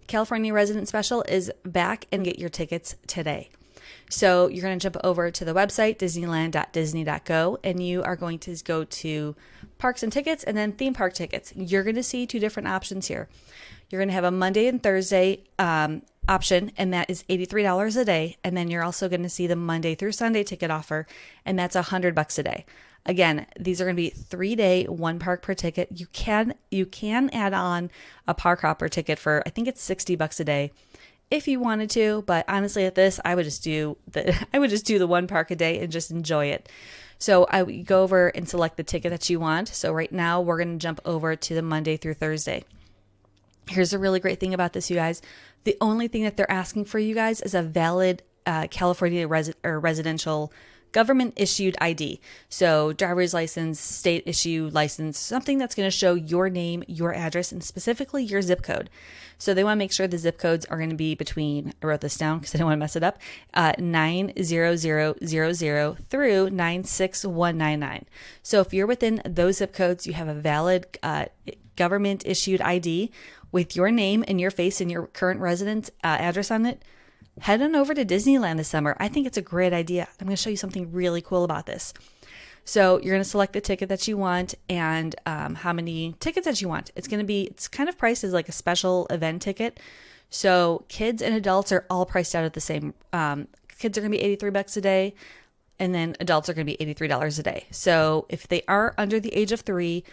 California Resident Special is back, and get your tickets today. So you're going to jump over to the website, disneyland.disney.go, and you are going to go to parks and tickets and then theme park tickets. You're going to see two different options here. You're going to have a Monday and Thursday option, and that is $83 a day. And then you're also going to see the Monday through Sunday ticket offer, and that's $100 a day. Again, these are going to be 3-day, one park per ticket. You can add on a park hopper ticket for, I think it's $60 a day if you wanted to, but honestly at this, I would just do the one park a day and just enjoy it. So I would go over and select the ticket that you want. So right now we're going to jump over to the Monday through Thursday. Here's a really great thing about this, you guys. The only thing that they're asking for you guys is a valid California residential government issued ID. So driver's license, state issue license, something that's going to show your name, your address, and specifically your zip code. So they want to make sure the zip codes are going to be between, I wrote this down because I don't want to mess it up, 90000 through 96199. So if you're within those zip codes, you have a valid government issued ID with your name and your face and your current residence address on it. Head on over to Disneyland this summer. I think it's a great idea. I'm going to show you something really cool about this. So you're going to select the ticket that you want and how many tickets that you want. It's kind of priced as like a special event ticket. So kids and adults are all priced out at the same. Kids are going to be $83 a day, and then adults are going to be $83 a day. So if they are under the age of 3,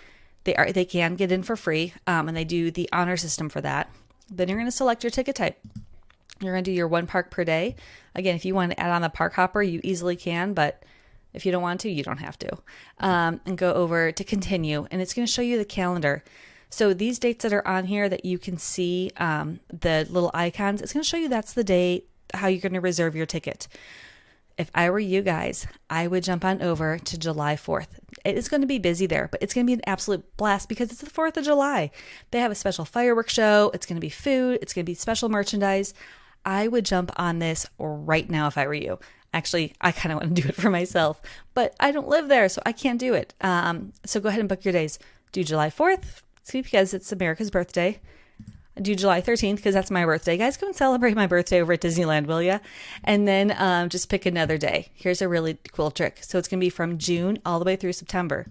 they can get in for free, and they do the honor system for that. Then you're going to select your ticket type. You're going to do your one park per day. Again, if you want to add on the park hopper, you easily can, but if you don't want to, you don't have to. And go over to continue, and it's going to show you the calendar. So these dates that are on here that you can see, the little icons, it's going to show you that's the date, how you're going to reserve your ticket. If I were you guys, I would jump on over to July 4th. It is going to be busy there, but it's going to be an absolute blast because it's the 4th of July. They have a special fireworks show. It's going to be food. It's going to be special merchandise. I would jump on this right now if I were you. Actually, I kind of want to do it for myself, but I don't live there, so I can't do it. So go ahead and book your days. Do July 4th because it's America's birthday. Do July 13th because that's my birthday. Guys, come and celebrate my birthday over at Disneyland, will ya? And then just pick another day. Here's a really cool trick. So it's going to be from June all the way through September.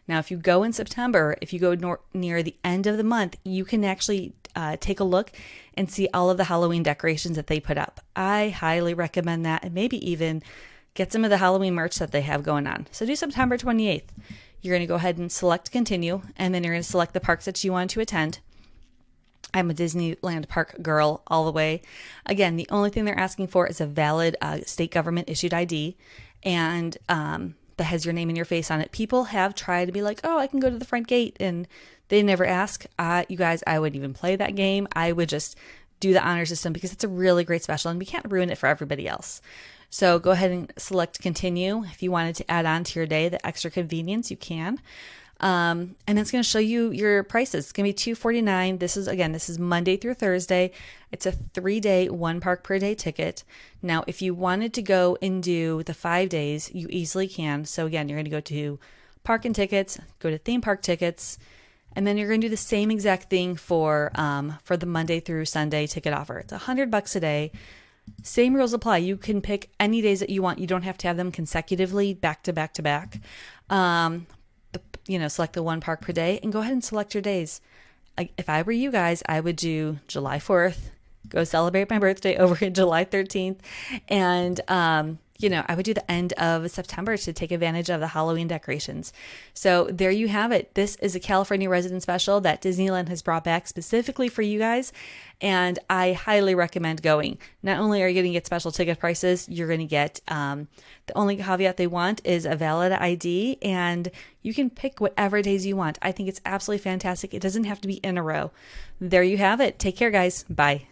Now, if you go in September, if you go near the end of the month, you can actually take a look and see all of the Halloween decorations that they put up. I highly recommend that, and maybe even get some of the Halloween merch that they have going on. So do September 28th. You're going to go ahead and select continue, and then you're going to select the parks that you want to attend. I'm a Disneyland park girl all the way. Again, the only thing they're asking for is a valid state government issued ID, and that has your name and your face on it. People have tried to be like, oh, I can go to the front gate, and they never ask. You guys, I wouldn't even play that game. I would just do the honor system because it's a really great special, and we can't ruin it for everybody else. So go ahead and select continue. If you wanted to add on to your day the extra convenience, you can. And it's going to show you your prices. It's going to be $249. This is Monday through Thursday. It's a 3-day, one park per day ticket. Now, if you wanted to go and do the 5 days, you easily can. So again, you're going to go to park and tickets, go to theme park tickets, and then you're going to do the same exact thing for the Monday through Sunday ticket offer. It's $100 a day. Same rules apply. You can pick any days that you want. You don't have to have them consecutively back to back to back. Select the one park per day and go ahead and select your days. If I were you guys, I would do July 4th, go celebrate my birthday over July 13th. And, I would do the end of September to take advantage of the Halloween decorations. So there you have it. This is a California resident special that Disneyland has brought back specifically for you guys. And I highly recommend going. Not only are you going to get special ticket prices, you're going to get, the only caveat they want is a valid ID, and you can pick whatever days you want. I think it's absolutely fantastic. It doesn't have to be in a row. There you have it. Take care, guys. Bye.